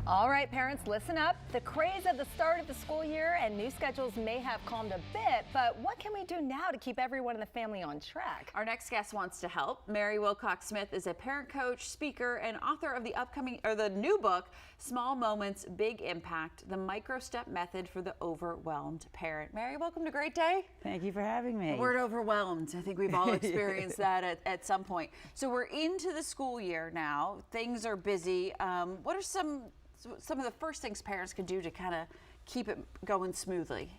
All right, parents, listen up. The craze at the start of the school year and new schedules may have calmed a bit, but what can we do now to keep everyone in the family on track? Our next guest wants to help. Mary Willcox Smith is a parent coach, speaker, and author of the new book, Small Moments, Big Impact, the micro-step method for the overwhelmed parent. Mary, welcome to Great Day. Thank you for having me. The word overwhelmed, I think we've all experienced that at some point. So we're into the school year now. Things are busy. What are some of the first things parents can do to kind of keep it going smoothly?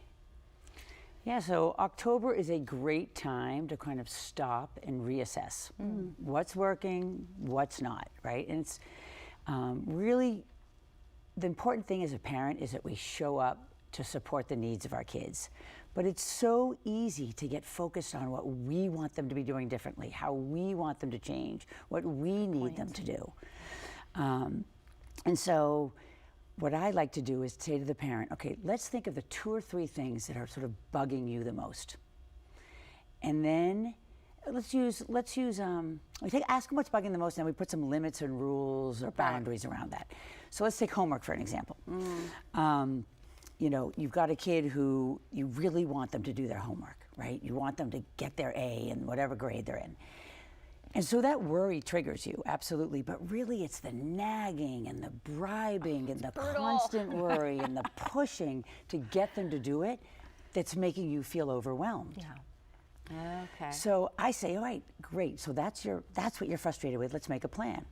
Yeah, so October is a great time to kind of stop and reassess what's working, what's not, right? And it's really the important thing as a parent is that we show up to support the needs of our kids. But it's so easy to get focused on what we want them to be doing differently, how we want them to change, what we need them to do. And so what I like to do is say to the parent, okay, let's think of the 2 or 3 things that are sort of bugging you the most. And then ask them what's bugging the most, and then we put some limits and rules or boundaries around that. So let's take homework for an example. You know, you've got a kid who you really want them to do their homework, right? You want them to get their A in whatever grade they're in. And so that worry triggers you, absolutely, but really it's the nagging and the bribing and the constant worry and the pushing to get them to do it that's making you feel overwhelmed. Yeah. Okay. So I say, all right, great, so that's what you're frustrated with, let's make a plan.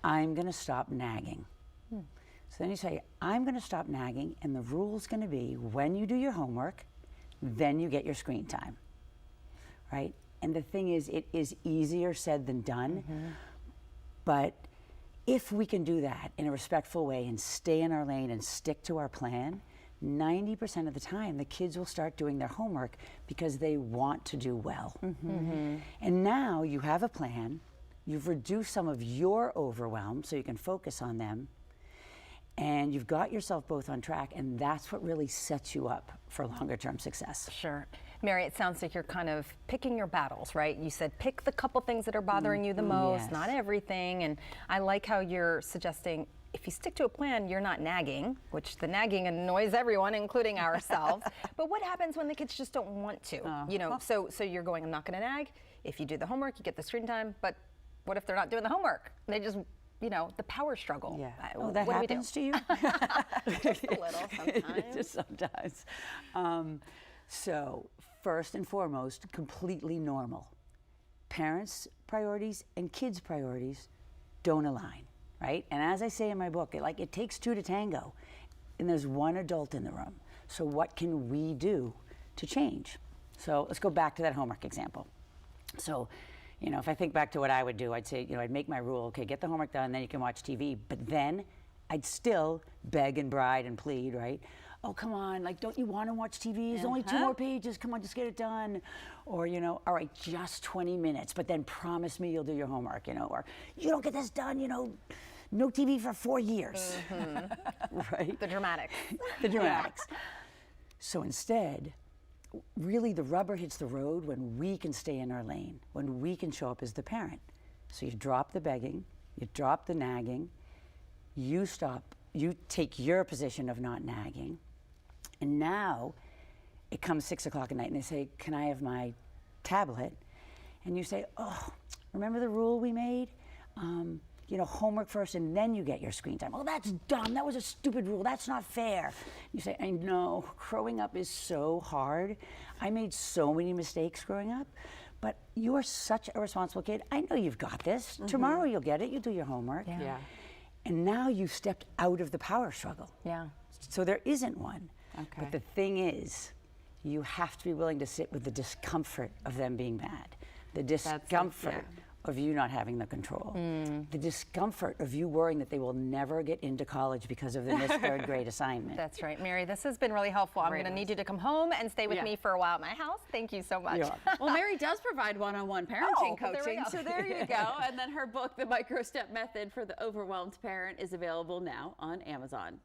I'm gonna stop nagging. So then you say, I'm gonna stop nagging, and the rule's gonna be when you do your homework, then you get your screen time, right? And the thing is, it is easier said than done, but if we can do that in a respectful way and stay in our lane and stick to our plan, 90% of the time, the kids will start doing their homework because they want to do well. And now you have a plan, you've reduced some of your overwhelm so you can focus on them, and you've got yourself both on track, and that's what really sets you up for longer term success. Sure. Mary, it sounds like you're kind of picking your battles, right? You said pick the couple things that are bothering you the most, not everything. And I like how you're suggesting if you stick to a plan, you're not nagging, which the nagging annoys everyone, including ourselves. But what happens when the kids just don't want to? You know, so you're going, I'm not going to nag. If you do the homework, you get the screen time. But what if they're not doing the homework? They just, you know, the power struggle. Yeah. Oh, that happens to you? Just a little sometimes. Just sometimes. So first and foremost, completely normal. Parents' priorities and kids' priorities don't align, right? And as I say in my book, it takes 2 to tango, and there's 1 adult in the room. So what can we do to change? So let's go back to that homework example. So, you know, if I think back to what I would do, I'd say, you know, I'd make my rule, okay, get the homework done, then you can watch TV. But then I'd still beg and bribe and plead, right? Oh, come on, like, don't you want to watch TV? There's only 2 more pages, come on, just get it done. Or, you know, all right, just 20 minutes, but then promise me you'll do your homework, you know, or you don't get this done, you know, no TV for 4 years, right? The dramatics. The dramatics. So instead, really the rubber hits the road when we can stay in our lane, when we can show up as the parent. So you drop the begging, you drop the nagging, you take your position of not nagging, and now it comes 6 o'clock at night and they say, can I have my tablet? And you say, oh, remember the rule we made? You know, homework first and then you get your screen time. Oh, that's dumb, that was a stupid rule, that's not fair. You say, I know, growing up is so hard. I made so many mistakes growing up, but you're such a responsible kid. I know you've got this. Tomorrow you'll get it, you'll do your homework. Yeah. And now you've stepped out of the power struggle. Yeah. So there isn't one. Okay. But the thing is, you have to be willing to sit with the discomfort of them being mad, the discomfort of you not having the control, the discomfort of you worrying that they will never get into college because of the missed 3rd grade assignment. That's right. Mary, this has been really helpful. I'm going to need you to come home and stay with me for a while at my house. Thank you so much. Well, Mary does provide one-on-one parenting coaching, so there you go. And then her book, The Micro-Step Method for the Overwhelmed Parent, is available now on Amazon.